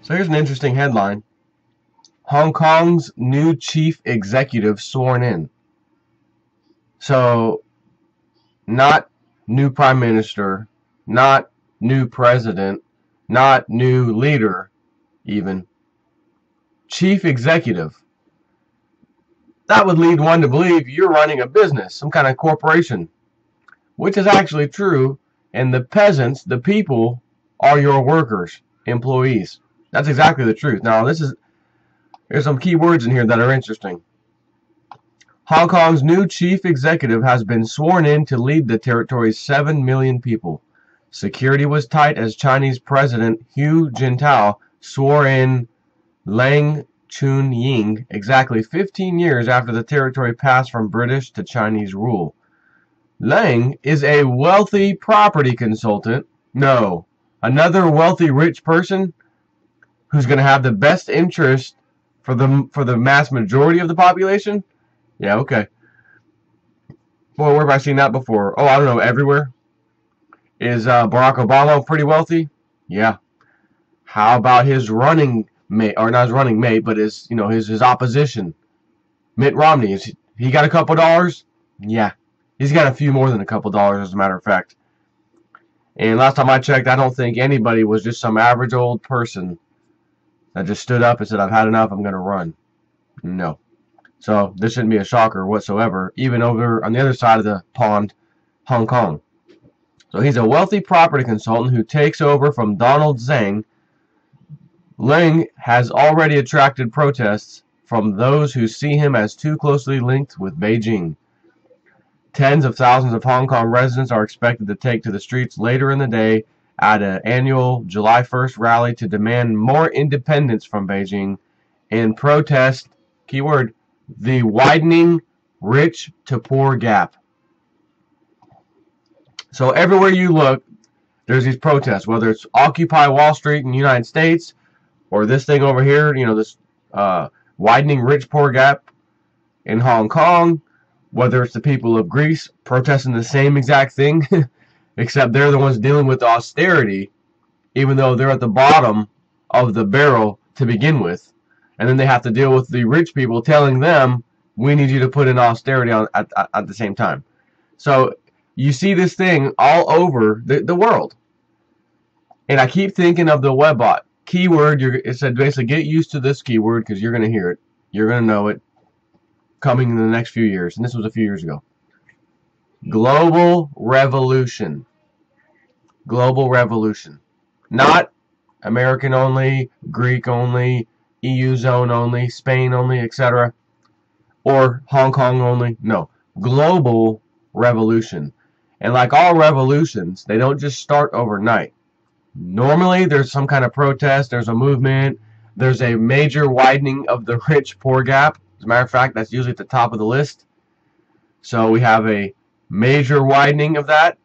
So here's an interesting headline. Hong Kong's new chief executive sworn in. So not new prime minister, not new president, not new leader even. Chief executive. That would lead one to believe you're running a business, some kind of corporation, which is actually true, and the peasants, the people, are your workers, employees. That's exactly the truth. Now, there's some key words in here that are interesting. Hong Kong's new chief executive has been sworn in to lead the territory's 7 million people. Security was tight as Chinese President Hu Jintao swore in Lang Chun-ying exactly 15 years after the territory passed from British to Chinese rule. Lang is a wealthy property consultant. No, another wealthy rich person who's going to have the best interest for the mass majority of the population? Yeah, okay. Boy, where have I seen that before? Oh, I don't know, everywhere. Is Barack Obama pretty wealthy? Yeah. How about his running mate, or not his running mate, but his opposition, Mitt Romney? Is he got a couple dollars? Yeah. He's got a few more than a couple dollars, as a matter of fact. And last time I checked, I don't think anybody was just some average old person that just stood up and said, I've had enough, I'm going to run. No. So this shouldn't be a shocker whatsoever, even over on the other side of the pond, Hong Kong. So he's a wealthy property consultant who takes over from Donald Zhang. Lang has already attracted protests from those who see him as too closely linked with Beijing. Tens of thousands of Hong Kong residents are expected to take to the streets later in the day at an annual July 1st rally to demand more independence from Beijing and protest, keyword, the widening rich to poor gap. So everywhere you look, there's these protests, whether it's Occupy Wall Street in the United States or this thing over here, this widening rich-poor gap in Hong Kong, whether it's the people of Greece protesting the same exact thing, except they're the ones dealing with austerity, even though they're at the bottom of the barrel to begin with. And then they have to deal with the rich people telling them, we need you to put in austerity at the same time. So you see this thing all over the world. And I keep thinking of the webbot. Keyword, it said basically get used to this keyword because you're going to hear it. You're going to know it coming in the next few years. And this was a few years ago. Global revolution. Global revolution. Not American only, Greek only, EU zone only, Spain only, etc. Or Hong Kong only. No. Global revolution. And like all revolutions, they don't just start overnight. Normally, there's some kind of protest, there's a movement, there's a major widening of the rich-poor gap. As a matter of fact, that's usually at the top of the list. So we have a major widening of that.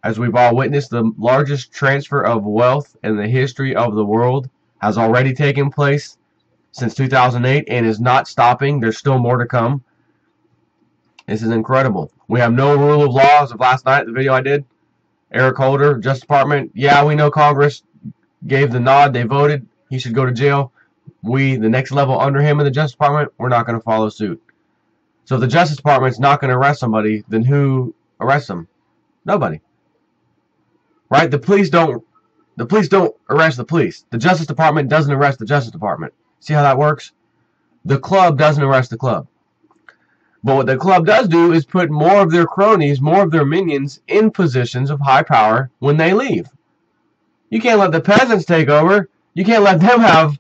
As we've all witnessed, the largest transfer of wealth in the history of the world has already taken place since 2008 and is not stopping. There's still more to come. This is incredible. We have no rule of law as of last night, the video I did. Eric Holder, Justice Department. Yeah, we know Congress gave the nod. They voted. He should go to jail. We, the next level under him in the Justice Department, we're not going to follow suit. So if the Justice Department's not going to arrest somebody, then who arrests them? Nobody. Right? The police don't arrest the police. The Justice Department doesn't arrest the Justice Department. See how that works? The club doesn't arrest the club. But what the club does do is put more of their cronies, more of their minions in positions of high power when they leave. You can't let the peasants take over. You can't let them have,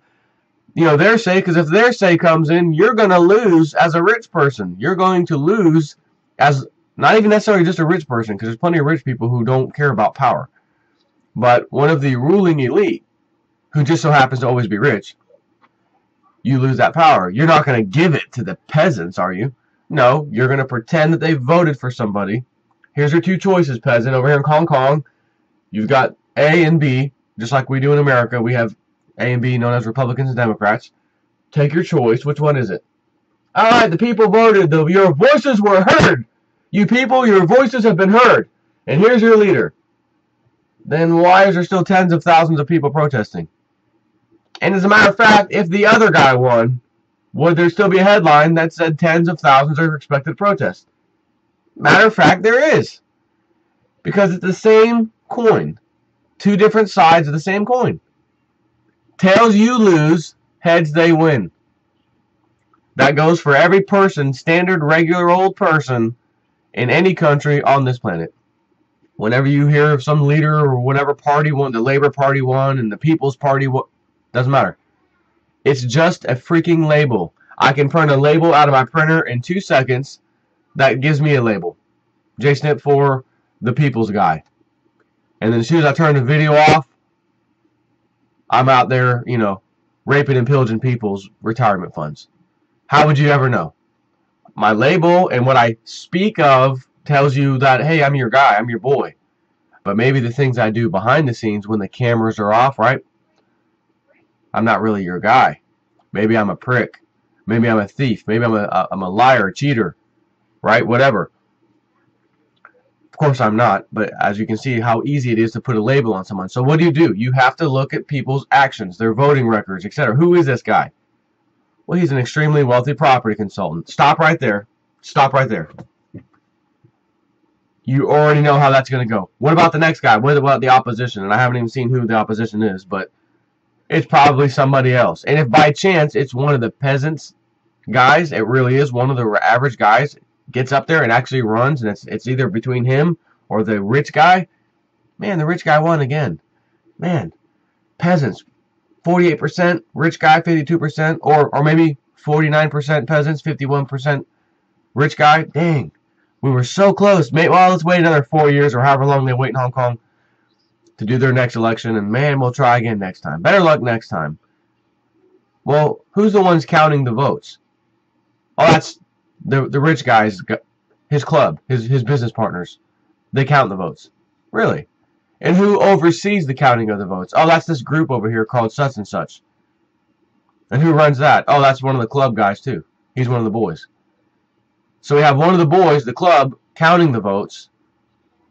their say, because if their say comes in, you're going to lose as a rich person. You're going to lose as not even necessarily just a rich person, because there's plenty of rich people who don't care about power. But one of the ruling elite, who just so happens to always be rich, you lose that power. You're not going to give it to the peasants, are you? No, you're going to pretend that they voted for somebody. Here's your two choices, peasant. Over here in Hong Kong, you've got A and B, just like we do in America. We have A and B known as Republicans and Democrats. Take your choice. Which one is it? All right, the people voted. Your voices were heard. You people, your voices have been heard. And here's your leader. Then why is there still tens of thousands of people protesting? And as a matter of fact, if the other guy won, would there still be a headline that said tens of thousands are expected to protest? Matter of fact, there is. Because it's the same coin. Two different sides of the same coin. Tails you lose, heads they win. That goes for every person, standard, regular old person in any country on this planet. Whenever you hear of some leader or whatever party won, the Labor Party won and the People's Party won, doesn't matter. It's just a freaking label. I can print a label out of my printer in 2 seconds that gives me a label. JSNIP for the People's Guy. And then as soon as I turn the video off, I'm out there, you know, raping and pillaging people's retirement funds. How would you ever know? My label and what I speak of tells you that, hey, I'm your guy, I'm your boy. But maybe the things I do behind the scenes when the cameras are off, right? I'm not really your guy. Maybe I'm a prick. Maybe I'm a thief. Maybe I'm a liar, a cheater, right? Whatever. Of course I'm not, but as you can see how easy it is to put a label on someone. So what do? You have to look at people's actions, their voting records, etc. Who is this guy? Well, he's an extremely wealthy property consultant. Stop right there. Stop right there. You already know how that's going to go. What about the next guy? What about the opposition? And I haven't even seen who the opposition is, but it's probably somebody else. And if by chance it's one of the peasants guys, it really is one of the average guys, gets up there and actually runs, and it's either between him or the rich guy, man, the rich guy won again. Man, peasants, 48%, rich guy, 52%, or maybe 49% peasants, 51% rich guy. Dang, we were so close. Well, let's wait another 4 years or however long they wait in Hong Kong to do their next election, and man, we'll try again next time. Better luck next time. Well, who's the ones counting the votes? Oh, that's the rich guys, his club, his business partners. They count the votes. Really? And who oversees the counting of the votes? Oh, that's this group over here called such and such. And who runs that? Oh, that's one of the club guys too. He's one of the boys. So we have one of the boys, the club, counting the votes.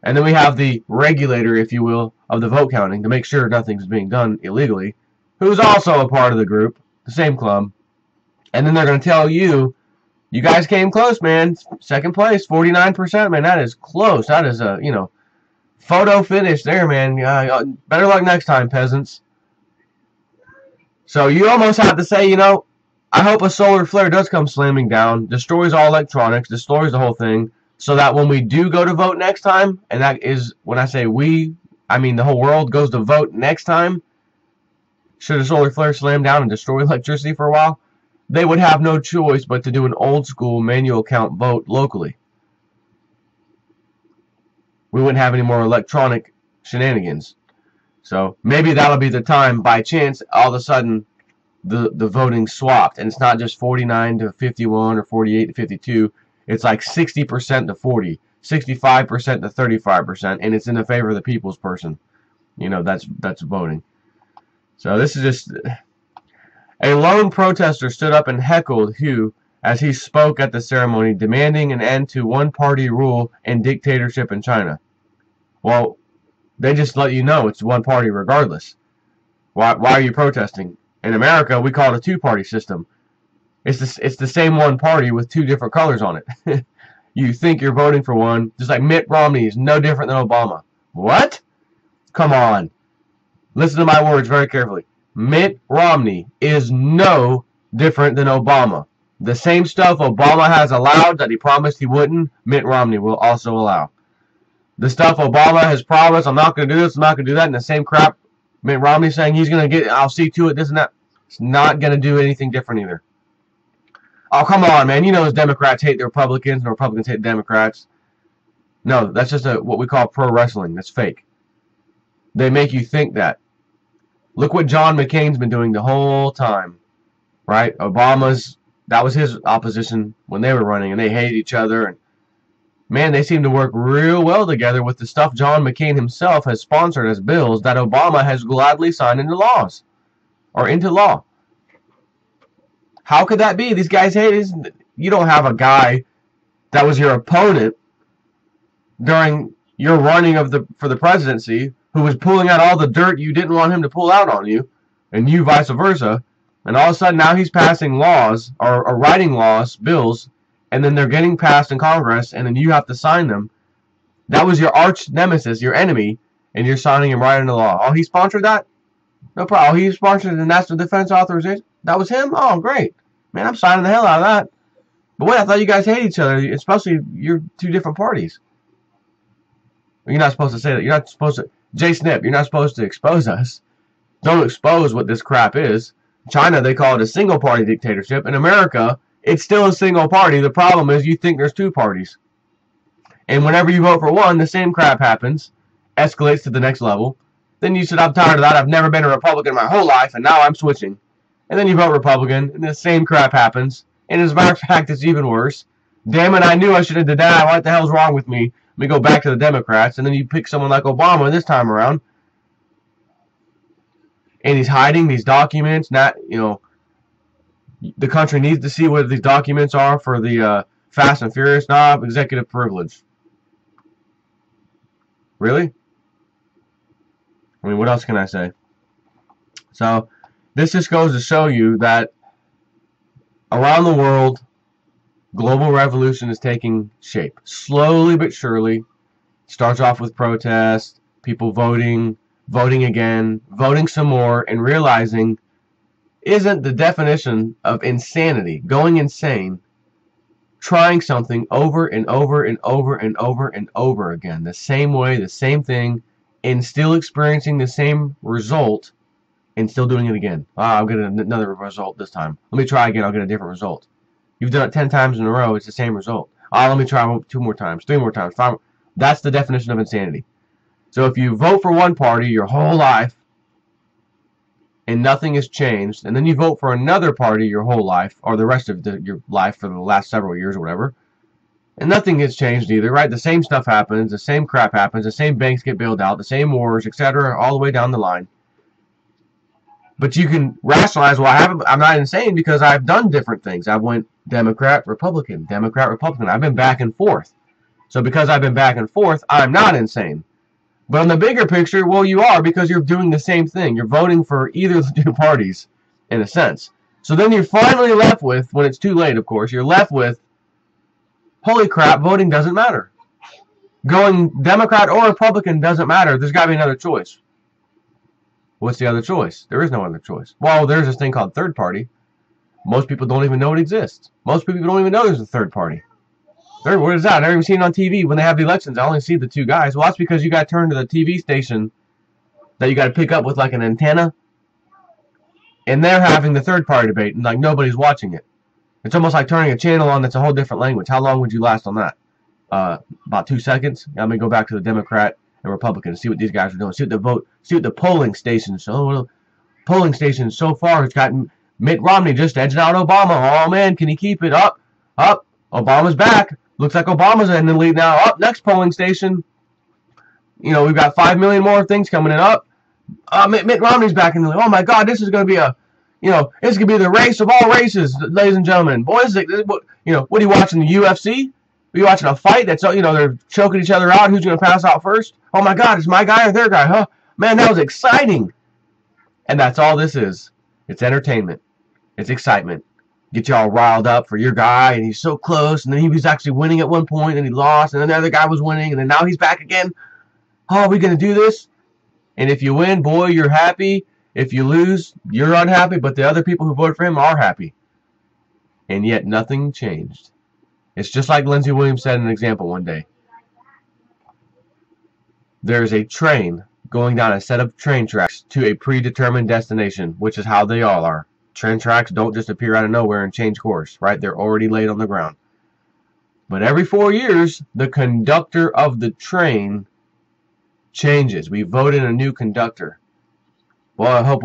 And then we have the regulator, if you will, of the vote counting to make sure nothing's being done illegally, who's also a part of the group, the same club. And then they're going to tell you, you guys came close, man. Second place, 49%, man. That is close. That is a, you know, photo finish there, man. Better luck next time, peasants. So you almost have to say, you know, I hope a solar flare does come slamming down, destroys all electronics, destroys the whole thing, so that when we do go to vote next time, and that is, when I say we, I mean the whole world goes to vote next time, should a solar flare slam down and destroy electricity for a while, they would have no choice but to do an old school manual count vote locally. We wouldn't have any more electronic shenanigans. So maybe that'll be the time, by chance, all of a sudden the voting swapped, and it's not just 49 to 51 or 48 to 52. It's like 60% to 40, 65% to 35%, and it's in the favor of the people's person. You know, that's voting. So this is just... A lone protester stood up and heckled Hu as he spoke at the ceremony, demanding an end to one-party rule and dictatorship in China. Well, they just let you know it's one party regardless. Why are you protesting? In America, we call it a two-party system. It's the same one party with two different colors on it. You think you're voting for one, just like Mitt Romney is no different than Obama. What? Come on. Listen to my words very carefully. Mitt Romney is no different than Obama. The same stuff Obama has allowed that he promised he wouldn't, Mitt Romney will also allow. The stuff Obama has promised, I'm not going to do this, I'm not going to do that, and the same crap Mitt Romney saying he's going to get, I'll see to it, this and that. It's not going to do anything different either. Oh, come on, man. You know, as Democrats hate the Republicans and the Republicans hate the Democrats. No, that's just what we call pro wrestling. That's fake. They make you think that. Look what John McCain's been doing the whole time, right? That was his opposition when they were running, and they hate each other. And man, they seem to work real well together with the stuff John McCain himself has sponsored as bills that Obama has gladly signed into laws, or into law. How could that be? These guys hate it. You don't have a guy that was your opponent during your running for the presidency who was pulling out all the dirt you didn't want him to pull out on you, and you vice versa. And all of a sudden now he's passing laws or writing laws, bills, and then they're getting passed in Congress, and then you have to sign them. That was your arch nemesis, your enemy, and you're signing him right into law. Oh, he sponsored that? No problem. Oh, he sponsored the National Defense Authorization? That was him? Oh, great. Man, I'm signing the hell out of that. But wait, I thought you guys hate each other, especially you're two different parties. You're not supposed to say that. You're not supposed to. Jay Snip, you're not supposed to expose us. Don't expose what this crap is. China, they call it a single-party dictatorship. In America, it's still a single party. The problem is you think there's two parties. And whenever you vote for one, the same crap happens, escalates to the next level. Then you said, I'm tired of that. I've never been a Republican my whole life, and now I'm switching. And then you vote Republican, and the same crap happens. And as a matter of fact, it's even worse. Damn it, I knew I should have did that. What the hell's wrong with me? Let me go back to the Democrats. And then you pick someone like Obama this time around. And he's hiding these documents. Not, you know, the country needs to see what these documents are for the Fast and Furious. Nah, executive privilege. Really? I mean, what else can I say? So, this just goes to show you that around the world, global revolution is taking shape. Slowly but surely. Starts off with protests, people voting, voting again, voting some more, and realizing isn't the definition of insanity, going insane, trying something over and over and over and over and over again, the same way, the same thing, and still experiencing the same result, and still doing it again. Ah, I'll get another result this time. Let me try again, I'll get a different result. You've done it 10 times in a row, it's the same result. Ah, let me try 2 more times, 3 more times, 5 more. That's the definition of insanity. So if you vote for one party your whole life, and nothing has changed, and then you vote for another party your whole life, or the rest of your life for the last several years or whatever, and nothing has changed either, right? The same stuff happens, the same crap happens, the same banks get bailed out, the same wars, etc., all the way down the line. But you can rationalize, well, I'm not insane because I've done different things. I went Democrat, Republican, Democrat, Republican. I've been back and forth. So because I've been back and forth, I'm not insane. But on the bigger picture, well, you are, because you're doing the same thing. You're voting for either of the two parties, in a sense. So then you're finally left with, when it's too late, of course, you're left with, holy crap, voting doesn't matter. Going Democrat or Republican doesn't matter. There's got to be another choice. What's the other choice? There is no other choice. Well, there's this thing called third party. Most people don't even know it exists. Most people don't even know there's a third party. What is that? I've never even seen it on TV. When they have the elections, I only see the two guys. Well, that's because you got to turn to the TV station that you got to pick up with like an antenna. And they're having the third party debate, and like nobody's watching it. It's almost like turning a channel on that's a whole different language. How long would you last on that? About 2 seconds. Let me go back to the Democrat and Republican and see what these guys are doing. See what the polling stations. So polling stations so far has got Mitt Romney just edging out Obama. Oh man, can he keep it up? Up. Obama's back. Looks like Obama's in the lead now. Up, next polling station. You know, we've got 5 million more things coming in up. Mitt Romney's back in the lead. Oh my God, this is going to be this could be the race of all races, ladies and gentlemen. Boys, what are you watching, the UFC? Are you watching a fight that's, they're choking each other out? Who's going to pass out first? Oh my God, it's my guy or their guy, huh? Man, that was exciting. And that's all this is. It's entertainment. It's excitement. Get you all riled up for your guy, and he's so close, and then he was actually winning at one point, and he lost, and then the other guy was winning, and then now he's back again. Oh, are we going to do this? And if you win, boy, you're happy. If you lose, you're unhappy, but the other people who voted for him are happy. And yet nothing changed. It's just like Lindsey Williams said in an example one day. There's a train going down a set of train tracks to a predetermined destination, which is how they all are. Train tracks don't just appear out of nowhere and change course, right? They're already laid on the ground. But every 4 years, the conductor of the train changes. We vote in a new conductor. Well, I hope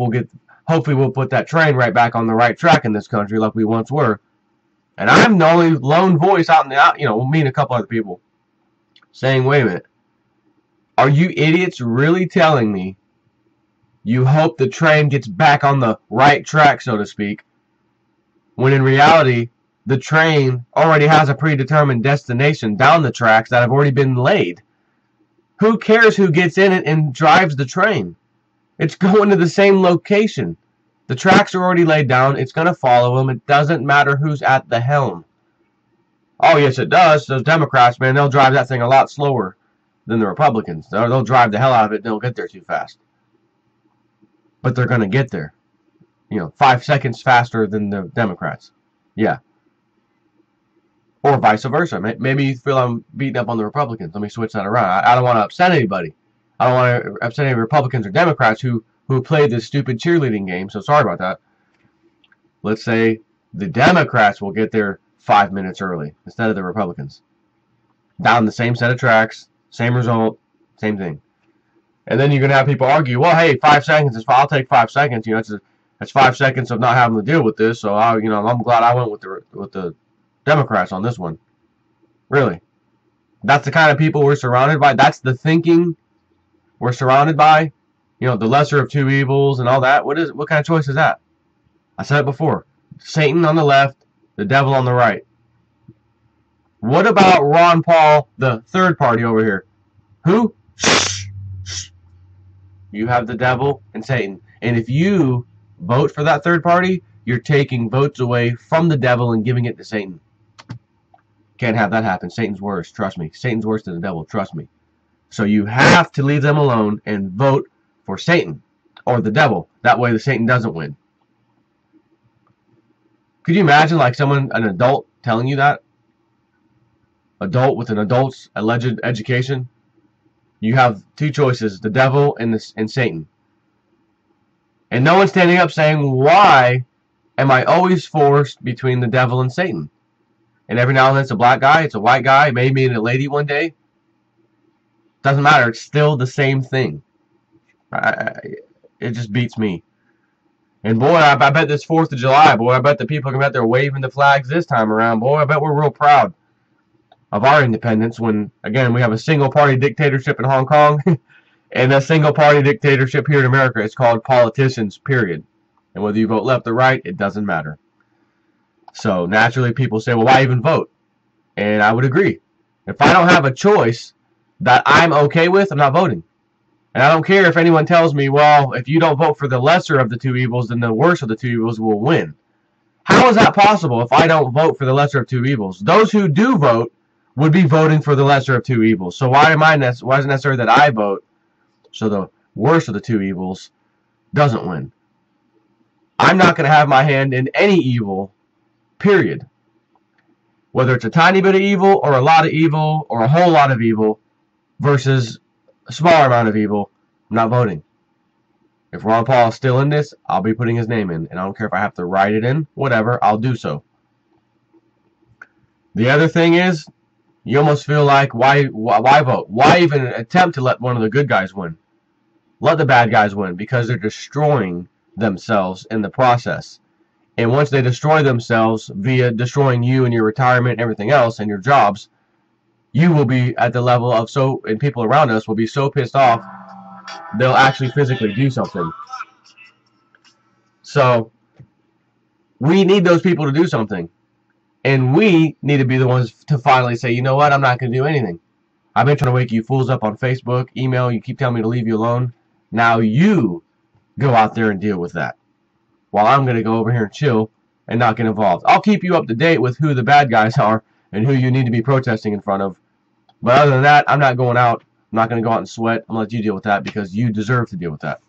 hopefully we'll put that train right back on the right track in this country like we once were. And I'm the only lone voice out in the, me and a couple other people saying, wait a minute. Are you idiots really telling me you hope the train gets back on the right track, so to speak, when in reality, the train already has a predetermined destination down the tracks that have already been laid? Who cares who gets in it and drives the train? It's going to the same location. The tracks are already laid down. It's going to follow them. It doesn't matter who's at the helm. Oh, yes, it does. Those Democrats, man, they'll drive that thing a lot slower than the Republicans. They'll drive the hell out of it and they'll get there too fast. But they're going to get there. 5 seconds faster than the Democrats. Yeah. Or vice versa. Maybe you feel I'm beating up on the Republicans. Let me switch that around. I don't want to upset anybody. I don't want to upset any Republicans or Democrats who played this stupid cheerleading game. So sorry about that. Let's say the Democrats will get there 5 minutes early instead of the Republicans. Down the same set of tracks, same result, same thing. And then you're going to have people argue, well, hey, 5 seconds is fine. I'll take 5 seconds. That's 5 seconds of not having to deal with this. So I'm glad I went with the Democrats on this one. Really. That's the kind of people we're surrounded by. That's the thinking we're surrounded by. The lesser of two evils and all that. What kind of choice is that? I said it before. Satan on the left, the devil on the right. What about Ron Paul, the third party over here? Who? You have the devil and Satan. And if you vote for that third party, you're taking votes away from the devil and giving it to Satan. Can't have that happen. Satan's worse. Trust me. Satan's worse than the devil. Trust me. So you have to leave them alone and vote for Satan or the devil. That way the Satan doesn't win. Could you imagine like an adult telling you that? Adult with an adult's alleged education. You have two choices, the devil and Satan. And no one's standing up saying, why am I always forced between the devil and Satan? And every now and then it's a black guy, it's a white guy, maybe a lady one day. Doesn't matter, it's still the same thing. It just beats me. And boy, I bet this 4th of July, boy, I bet the people are going to be out there waving the flags this time around. Boy, I bet we're real proud of our independence when, again, we have a single-party dictatorship in Hong Kong and a single-party dictatorship here in America. It's called politicians, period. And whether you vote left or right, it doesn't matter. So, naturally, people say, well, why even vote? And I would agree. If I don't have a choice that I'm okay with, I'm not voting. And I don't care if anyone tells me, well, if you don't vote for the lesser of the two evils, then the worst of the two evils will win. How is that possible if I don't vote for the lesser of two evils? Those who do vote would be voting for the lesser of two evils. So why is it necessary that I vote so the worst of the two evils doesn't win? I'm not going to have my hand in any evil, period. Whether it's a tiny bit of evil or a lot of evil or a whole lot of evil versus a smaller amount of evil, I'm not voting. If Ron Paul is still in this, I'll be putting his name in. And I don't care if I have to write it in, whatever, I'll do so. The other thing is, you almost feel like, why vote? Why even attempt to let one of the good guys win? Let the bad guys win, because they're destroying themselves in the process. And once they destroy themselves via destroying you and your retirement and everything else and your jobs, you will be at the level of and people around us will be so pissed off, they'll actually physically do something. So, we need those people to do something. And we need to be the ones to finally say, you know what, I'm not going to do anything. I've been trying to wake you fools up on Facebook, email, you keep telling me to leave you alone. Now you go out there and deal with that. While I'm going to go over here and chill and not get involved. I'll keep you up to date with who the bad guys are and who you need to be protesting in front of. But other than that, I'm not going out. I'm not going to go out and sweat. I'm going to let you deal with that because you deserve to deal with that.